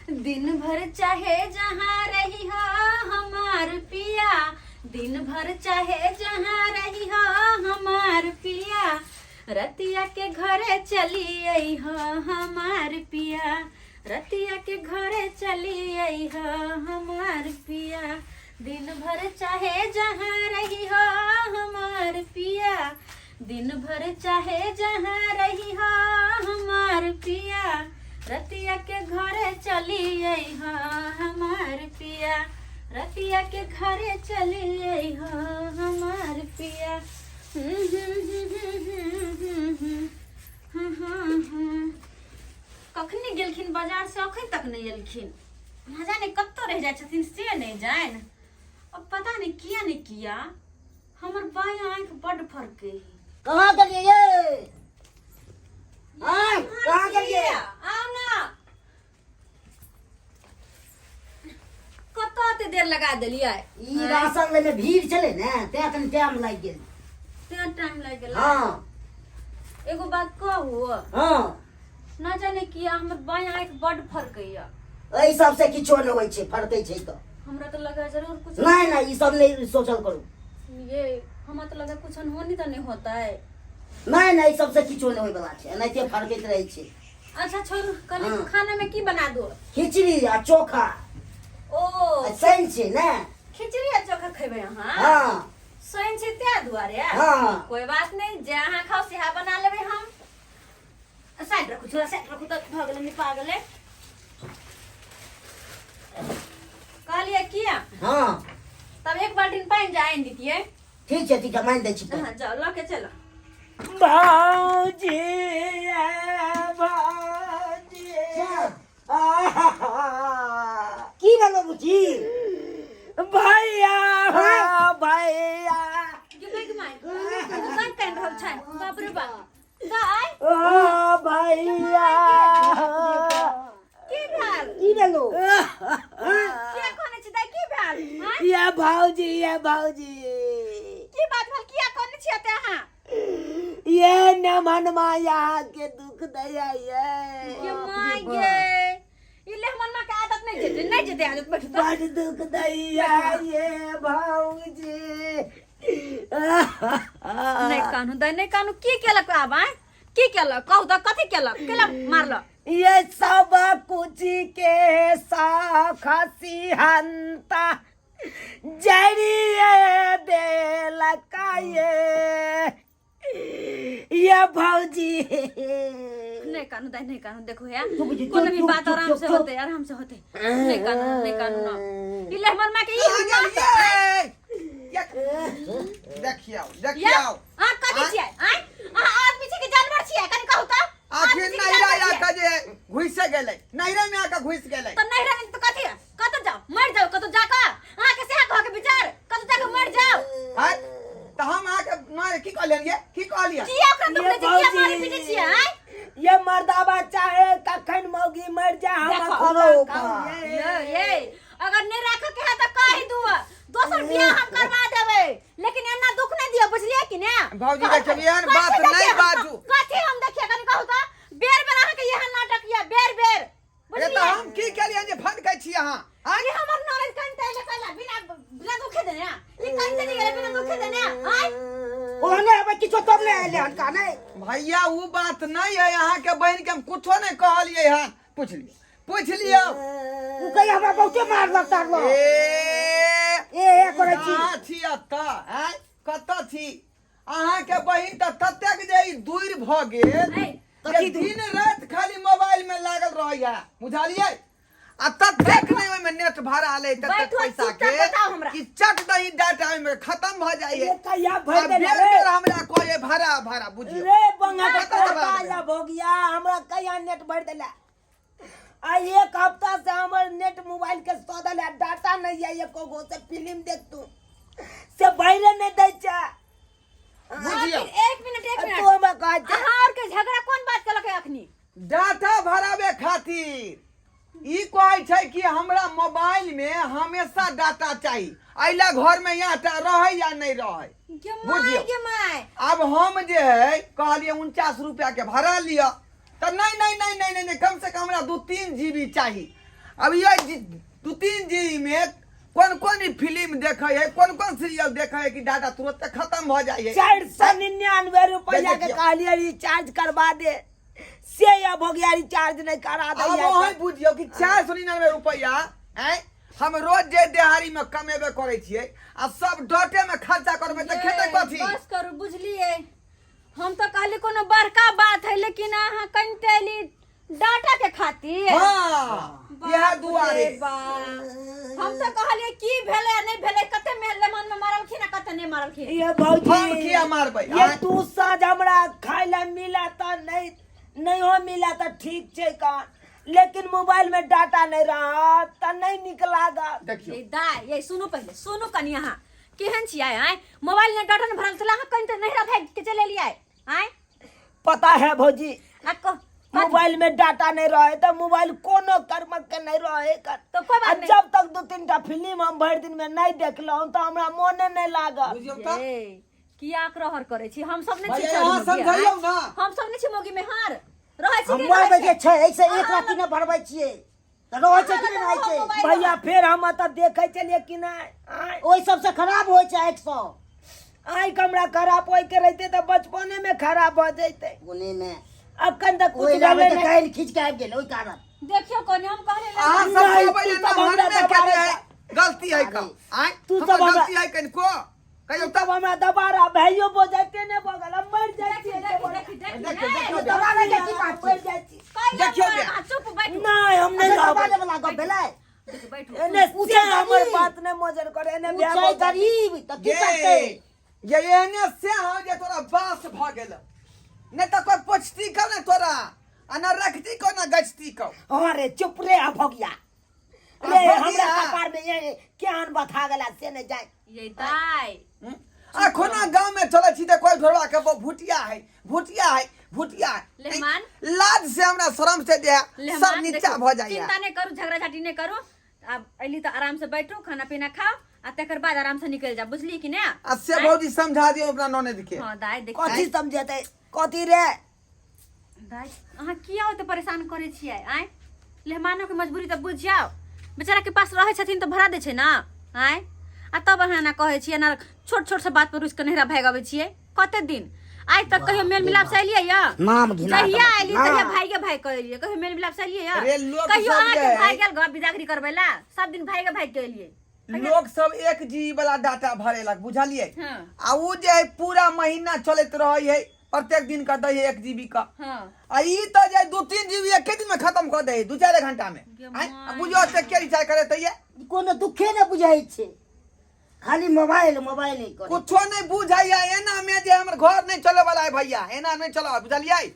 दिन भर चाहे जहाँ रही हो हमार पिया, दिन भर चाहे जहाँ रही हो हमार पिया, रतिया के घरे चली आई हो हमार पिया, रतिया के घरे चली आई हो हमार पिया, दिन भर चाहे जहाँ रही हो हमार पिया, दिन भर चाहे जहाँ रही हो हमार पिया, रतिया के घरे चली आई हो हमार पिया, रतिया के घरे चली आई हो हमार पिया। कखनी गेलखिन बाजार से अखन तक नहीं एलखिन, ना जाने कत्तो रह जाए छथिन से नहीं जाए। अब पता नहीं किया नहीं किया, हमर बाएं आंख बड़ फरके। कहाँ गलिए ये? कहाँ गलिए? आओ ना, कत्तो ते देर लगा देलिए। ई राशन ले में भीड़ चले ना, ते कन टाइम लाग गेल। ते टाइम लाग गेल। हां एगो बात कहू। हां ना जाने किया हमर बाएं आंख बड़ फरकैया। एई सब से किछो न होय छै, फरकै छै त। हमरा तो लगा जरूर कुछ नहीं नहीं, ई सब नहीं सोचल करू। ये हमरा तो लगा कुछ अनहोनी तो नहीं होता है। नहीं नहीं, ई सब से किछो न होय वाला छै, एनाहिते फरकैत रहै छै। अच्छा छोड़ू, कल खाना में की बना दो? खिचड़ी आ चोखा। ओ सैन छै ना? खिचड़ी आ चोखा खेबे हां। हां सैन छै त्या दुआरे। हां कोई बात नहीं, जहां खाओ सेहा बना लेबे हम। साइड रखू, थोड़ा साइड रखू तो भगले में पागले। कहलिए किया? हां तब एक बाल्टी पानी जाए दीजिए। ठीक है मान दै छी। हां जाओ लो के चलो। भाऊजी भाऊजी की भेलो बुची? भैया भैया बाप रे बाप गाय ओ भैया की भेल? की भेलो? किया कोने छी दाई की भेल? ये भाऊजी की बात भेल? किया कोने छी ते अहाँ? ये न मन माया के दुख दया ये माय गे, इले हमन मा के आदत नहीं जेते आदत बैठ तो बड़ दुख दैया ये भाऊजी। नहीं कानू दाई नहीं कानू की केलक आबा? की केलक कहू त कथि केलक? केलक मारल? ये सब कुछ के साखसी हंता जरिए देलका ये भाऊजी। नहीं कानू दाई नहीं कानू, देखो यार कोनो भी बात आराम से होते नहीं कानू ना इले हमर मां के देखियो आ कथि छियै? आ आदमी छै के जानवर छियै? कनि कहू त। आखिर नैरा आके जे घुस गेलै, नैरा में आके घुस गेलै त नैरा में त कथि कत जाओ मर जाओ, कत जाका अहाँ के सेहा कह के विचार कत जाके मर जाओ। है त हम आके मार की कहलियै? की कहलियै? किया ओकरा तुमने जे किया मारे पीटे छियै? ये मर्दाबा चाहे कखन मौगी मर जा हम करो ये अगर नहीं राख के है त कहि दू, दोसर बियाह हम करवा देबे, लेकिन एना दुख नहीं दियो, बुझलिए कि ने? भौजी देखिए यार बात नहीं बाजू। कथि हम देखिए कनि कहू त? बेर बेर अहाँ के यह नाटक या बेर ये त हम की केलियै जे फटकै छी अहाँ? ये हमर नॉलेज कनते लेकला बिना दुखे देने ई कनते नहीं गेले बिना दुखे देने आय ओने अब किछो तब ले आले हनका नहीं। भैया वो बात नहीं है, यहाँ के बहन के हम कुछो नहीं कहलियै हन। पूछ लियो उ कहि हमरा बहुते मार लगता लो ए करे छी छी अत्ता हैं कत छी अहाँ के बहन त ततेक जे दूर भ गेल कि दिन रात खाली मोबाइल में लागल रहैया, बुझलियै? आ ततेक नहीं ओइ में नेट भरा ले ततेक पैसा के कि चट दही डाटा में खत्म भ जाइए। ये कहिया भर दे बेर हमरा कोए भरा बुझियो रे बंगा का भोगिया हमरा कहिया नेट भर देला। आ एक हफ्ता से हमर नेट मोबाइल के सौदल है, डाटा नहीं है, एको गो से फिल्म देख तू से बहरे नहीं दै छ। बुझियो एक मिनट तो हम कह दे अहाँ और के झगड़ा कोन बात केलक है अखनी? डाटा भरावे खातिर ई कहै छै कि हमरा मोबाइल में हमेशा डाटा चाहिए, अइला घर में या रहे या नहीं रहे। के माय अब हम जे है कहलिए 49 रुपया के भरा लिया तो नहीं, कम से कम हमरा 2-3 GB चाहिए। अब ये 2-3 जीबी में कौन फिल्म देखे है, कौन सीरियल देखे है कि डाटा तुरंत खत्म हो जाए। 499 रुपया के कहलिए रिचार्ज करवा दे, से अब हो गया रिचार्ज नहीं करा दे। अब वही बुझियो कि 499 रुपया हम रोज जे देहाड़ी में कमेबे करे छिए आ सब डाटे में खर्चा करबे त खेते कथी। बस करू, बुझलिए। हम तो कहली कोनो बड़का बात है, लेकिन अहाँ कंटेली डाटा के खातिर। हां यह दुआरे हम तो कहलिए की भेले नहीं भेले, कते मेहले मन में मारलखिन आ कते नहीं मारलखिन। ये भौजी हम किया मारबै? ये तू साँझ हमरा खाए ला मिला त नहीं हो मिला त ठीक छै का, लेकिन मोबाइल में डाटा नहीं रहा त नहीं निकला गा। देखियो ये दाई, ये सुनो पहले, सुनो कनी यहाँ केहन छियै आय, मोबाइल में डाटा नहीं भरल छला, अहाँ कहीं तो नहीं रह के चले लिया आय। पता है भौजी, आपको मोबाइल में डाटा नहीं रहे तो मोबाइल कोनो कर्म के नहीं रहे कर। तो कोई बात नहीं। जब तक 2-3 टा फिल्म हम भर दिन में नहीं देखलौं तो हमरा मोने नहीं लागल। बुझियो त ये किया आक्रहर करे छी, हम सब नहीं भैया, छी अहाँ समझाइयौ ना। हम सब नहीं छी मोगी में हार रहै छी। हमर बजे छै ऐसे एक राति न भरबै छियै त रहै छै कि नहि छै। भैया फिर हम त देखे चलिए कि नहीं ओइ सबसे खराब होइ छै 100 आई कमरा खराब होय के रहते तो बचपने में खराब हो जैते। गुने में अखन तक कुछ ओइ लागे भेले त नहीं। काल खींच के आबि गेल ओइ कारण। देखियो कोनी हम कहले अहाँ सब नहीं, कहबै तू ना सब हमरा भरबे दबारे केले है, गलती है का आय तू हमर सब हमरा- गलती है कनिको कहियो तब हमरा दोबारा भाइयों बो जाते ने बगल हम मर जाती है। देखियो दबारे के की बात मर छै? जाती। देखियो बे। चुप बैठो नहीं हम नहीं दबारे रहबै। वाला गप भेलै। बैठो। एने उ से छै हमर गरीब। बात ने मोजर करे एने उ बियाह छै बहुत गरीब त की ये करतै? ये एने से हो जे तोरा बास भ गेल ने त कोई पोछती का ने तोरा आ न रखती को न गछती को। अरे चुप रे आ भगिया रे भगिया। हमरा कपार में ये ज्ञान बथा गेला से ने जाए। ये दाई अखोना गांव में चले छी त कोई ढोरवा के भुटिया है भुटिया है भुटिया है। लेहमान। लाज से हमरा शर्म से दे सब लेहमान, नीचा देखो, भ जाइए। चिंता नहीं करू, झगड़ा झाटी नहीं करू। अब अली तो आराम से बैठो, खाना पीना खाओ आ तकर बाद आराम से निकल जा, बुझली कि नहीं। आ से भौजी समझा दियो अपना ननद के। हां दाई देख कथी समझेते कथी रे दाई अहाँ किया होते परेशान करे छियै आय। लेहमानो के मजबूरी त बुझ जाओ, बेचारा के पास रहे छथिन तो भरा दे छै ना आय। आ तब अहाँ ना कहे छियै ना, छोट छोट से बात पर उसके नहरा भागावे छियै। कते दिन आज तक कहियो मेल मिलाप से एलियै या? नाम घिना कहिया एली कहिया भाईगे भाई कहलियै, कहियो मेल मिलाप से एलियै या? अरे लोग कहियो सब आके जे- भाई गेल घर बिदागरी करबै ला, सब दिन भाईगे भाई के एलियै। लोग सब 1 जीबी वाला डाटा भरेलक बुझलिए। हां आ उ जे है पूरा महीना चलत रहे है, प्रत्येक दिन का दे है 1 जीबी का। हां आ ई तो जे 2-3 जीबी एक दिन में खत्म कर दे 2-4 घंटा में। माय। बुझो से के रिचार्ज करे त ये कोनो दुखे न बुझाइ छै, खाली मोबाइल मोबाइल ही करे। कुछो नहीं बुझाइया। एना में जे हमर घर नहीं चले वाला है भैया, एना नहीं चला बुझलिए।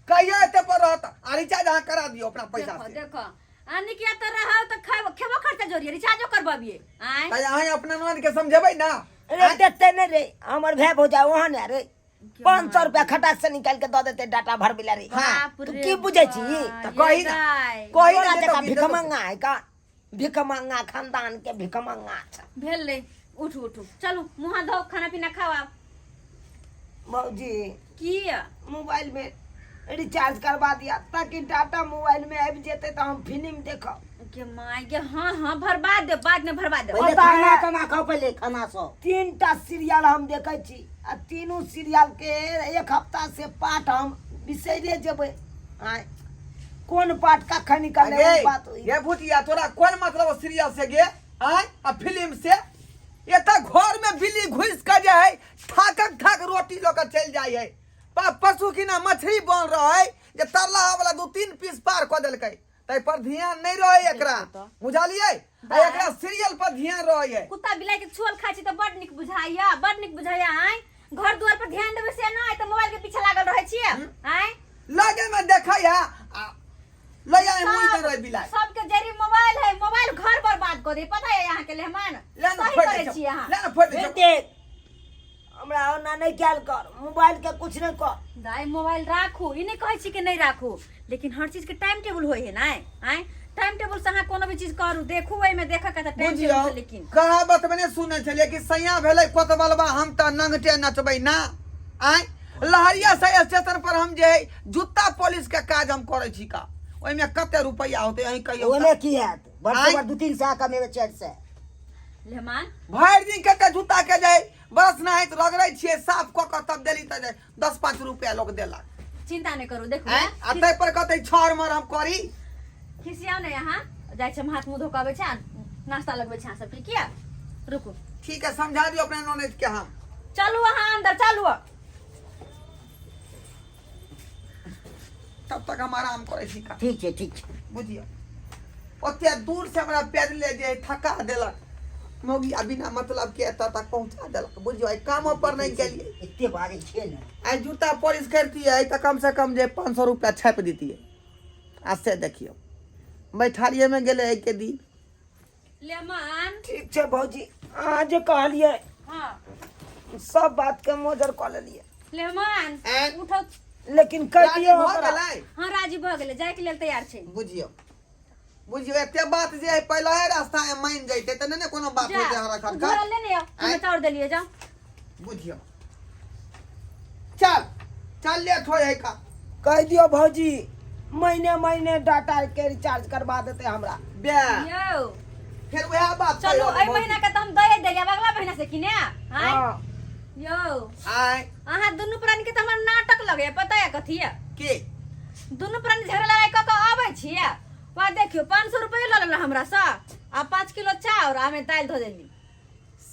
कहियो एते पर रहत आ रिचार्ज अहाँ करा दियो अपना पैसा देखो से। देखो आनी किया तो रहा तो खाबो खेबो खर्चा जोरिए, रिचार्जो करबाबिए आय। त अहाँ अपना ननद के समझेबै ना। रे देते नहीं रे हमर भाई भौजा वहां ने रे 500 रुपया खटाक से निकाल के दे देते डाटा भर बिला रे। हाँ, तू की बुझे छी त कही ना कही ना देखा जे भिख तो मंगा है का, भिख मंगा खानदान के भिख मंगा छै। भेल रे, उठू उठू चलू मुंह धो, खाना पीना खाओ। आप भौजी किया मोबाइल में रिचार्ज करवा दिया ताकि डाटा मोबाइल में आबि जेते तो हम फिल्म देखब। के माय के हां हां भरवा दे, बाद में भरवा दे। पहिले पता खाना है। ताना खाओ, पहिले खाना सब। 3 टा सीरियल हम देखे छी आ तीनों सीरियल के 1 हफ्ता से पाठ हम बिसरे जेबै। आय कौन पाठ कखन निकले अरे बात हुई। ये भुटिया तोरा कौन मतलब सीरियल से गे आय आ फिल्म से? ये त घर में बिल्ली घुस के जे है ठाक रोटी लो के चल जाय है। पशु की ना मछली बन रहा है जे तरला वाला 2-3 पीस पार क देलकै, तै पर ध्यान नहीं रहे एकरा बुझलिए। आ एकरा सीरियल पर ध्यान रहे है। कुत्ता बिलाई के छोल खाइ छी त बड निक बुझाइया, बड निक बुझाइया आय। घर दुआर पर ध्यान देबे से ना, त मोबाइल के पीछे लागल रहै छियै आय। लगे में देखै है लया मुई दे रहे बिलाई। सबके जरी मोबाइल है, मोबाइल घर बर्बाद कर दे, पता है यहाँ के लेहमान ले ना सही फोड़ करे दे छी अहाँ। ले ना फोड़ दे। देख हमरा ओना नहीं ख्याल कर, मोबाइल के कुछ नहीं कर। दाई मोबाइल राखू, ई नहीं कहै छी कि नहीं राखू, लेकिन हर चीज के टाइम टेबल होय है ना आय। टाइम टेबल से अहाँ कोनो भी चीज करू, देखू ओइ में देखा के टाइम बुझियो टेबल से। लेकिन कहावत में सुने छलिए कि सैया भेलै कोतबलबा हम त नंगटे नचबै ना आय। लहरिया से स्टेशन पर हम जे जूता पॉलिश के काज हम करे छी का, ओइमे कते रुपया होते अहीं कहियो ओने की हैत आँय? बरसे बर 2-3 सौ कमेबे 4 से लेहमान भरि दिन के जूता के जाय बस नहीं तो रगड़ै छियै साफ क के तब देली त 10-5 रुपया लोग देलक चिंता नहीं करू देखू हैं आ तै पर कतै छर मर हम करी खिसियाओ नहीं यहाँ जाय छै हम हाथ मुंह धोकाबे छै नाश्ता लगबे छै सब ठीक है रुकू ठीक है समझा दियो अपने नॉलेज के हम चलू वहाँ अंदर चलू तब तक हम आराम करे छी का ठीक छै बुझियो ओते दूर से हमरा पैदले जे थका देलक मोगी बिना मतलब के एतऽ तक पहुंचा देलक बुझियो आई काम पर नहीं गेलिए एते भागे छै ने आई जूता पॉलिश करती है तो कम से कम जे 500 रुपया छाप देती है आज से देखियो बैठारिए में गेले एक के दिन लेहमान ठीक छै भौजी आज कहलिए हाँ सब बात के मोजर क लेलिए लेहमान हैं? उठो लेकिन कह दियो राजी भ ओकरा गेलै हाँ राजी भ गेलै जाय के लेल तैयार छै बुझियो बुझियो एते बात जे पहले है रास्ता में मान जइते त ने कोनो बात होते हरा जा खरखर घोड़ा लेने आओ हमें तोड़ देलिए जाओ बुझियो चल चल ले थोड़े है का कह दियो भौजी महीने डाटा के रिचार्ज करवा देते हमरा बे यो फिर वह बात चलो कहियो एहि भौजी। महीना के तो हम दे देलिए अब अगला महीना से किने हां हाँ यो आय अहाँ दुनू प्राणी के तो हमर नाटक लगे पता है कथी है के दुनू प्राणी झगड़ा लड़ाई क के आबै छियै वहाँ देखियो 500 रुपया ल लेला हमरा सा आ 5 किलो चाउर आ में दाल धो देली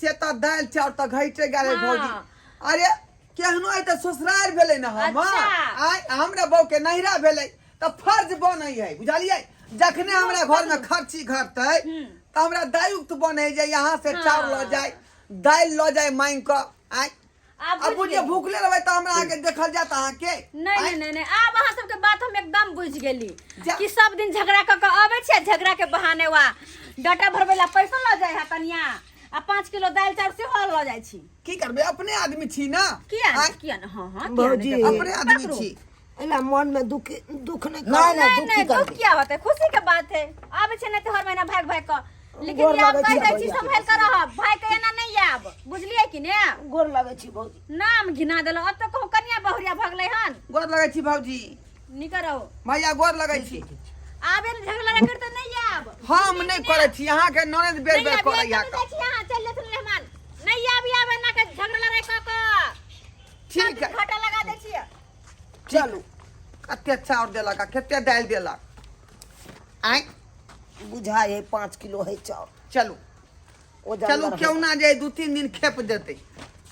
से त दाल चाउर त घइटे गेले हाँ। भौजी अरे केहनो आई त ससुराल भेलै न हम अच्छा। आय हमरा बहू के नहिरा भेलै त फर्ज बनै है बुझलियै जखने हमरा घर में खर्ची घटतै त हमरा दायुक्त बनै जे यहाँ से हाँ। चाउर ल जाय दाल ल जाय मांग क आय आप अब बुझिए भूखले रहबै त हमरा आके देखल जात अहाँ के नहीं नहीं नहीं अब अहाँ सबके बात हम एकदम बुझ गेली जा। कि सब दिन झगड़ा क के आबै छै झगड़ा के बहाने वा डाटा भरबैला पैसा ल जाय है कनिया आ 5 किलो दाल चाउर सेहो ल जाय छी की करबै अपने आदमी छी न किया आय, किया न हां हां भौजी, अपने आदमी छी एला मन में दुख नहीं नहीं नहीं दुख नहीं की दुख करबे क्या होता है खुशी के बात है आबै छै नहीं तो हर महीना भाग भाग क लेकिन गोर ये आप लागै कह छी दै छी भौजी। संभाल कर रह भाई के एना नहीं आब बुझलिए कि ने गोर लगे छी भौजी नाम घिना देलो अब तो कहू कनिया बहुरिया भगलै हन गोर लगै छी भौजी निकर रहो भैया गोर लगै छी आबे न झगड़ा करते नहीं आब हम नहीं करे छी यहाँ के ननद बेर बेर करे या का यहाँ चल ले सुन मेहमान नहीं आबे ना के झगड़ा लड़ाई क के ठीक है घाटा लगा दे छियै चलू कते चाउर देलक आ कते दाल देलक आय बुझाए 5 किलो है चाउर चलू ओ चलू जानवर क्यों ना जे 2-3 दिन खेप देते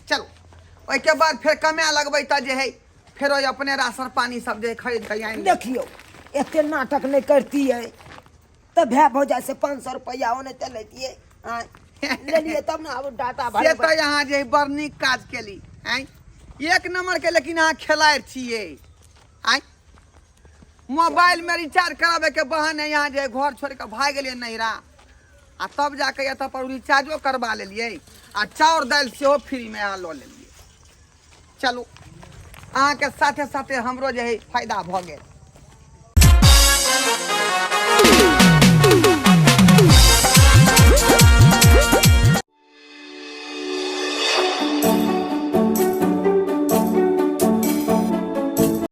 चलू ओइ के बाद फिर कमे लगबै त जे है फिर ओइ अपने राशन पानी सब जे खरीद के आइन देखियो एते नाटक नहीं करती है तब भै भौजा से 500 रुपया ओने ते लेतिए ले लिए तब ना अब डाटा से भरे त यहाँ जे बड़ नीक काज केली आय एक नंबर के लेकिन अहाँ खेलाड़ छियै आय मोबाइल में रिचार्ज कराबे के बहाने यहाँ जे घर छोड़ के भाग गेलियै नैरा आ तब जाके एतऽ पर रिचार्जो करवा लेलियै आ चाउर दालि सेहो फ्री में अहाँ लऽ लेलियै चलू अहाँके साथे साथे हमरो जे है फायदा भऽ गेल